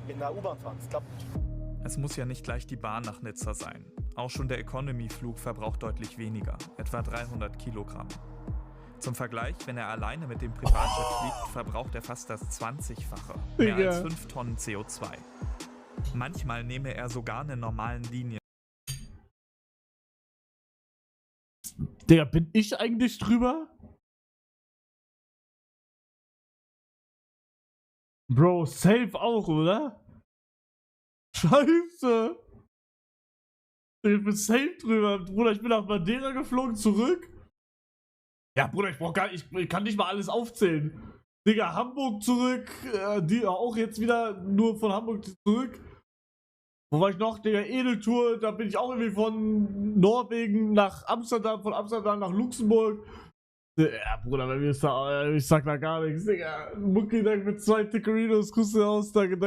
in der U-Bahn fahren. Das klappt nicht. Es muss ja nicht gleich die Bahn nach Nizza sein. Auch schon der Economy-Flug verbraucht deutlich weniger, etwa 300 Kilogramm. Zum Vergleich, wenn er alleine mit dem Privatjet fliegt, verbraucht er fast das 20-fache, mehr als 5 Tonnen CO2. Manchmal nehme er sogar eine normalen Linie. Digga, bin ich eigentlich drüber? Bro, safe auch, oder? Scheiße! Ich bin safe drüber. Bruder, ich bin nach Madeira geflogen, zurück. Ja, Bruder, ich kann nicht mal alles aufzählen. Digga, Hamburg zurück, die auch jetzt wieder nur von Hamburg zurück. Wo war ich noch? Digga, Edeltour, da bin ich auch irgendwie von Norwegen nach Amsterdam, von Amsterdam nach Luxemburg. Ja, Bruder, bei mir ist da, ich sag da gar nichts, Digga. Mucki, mit 2 Tickerinos, Grüße aus, danke.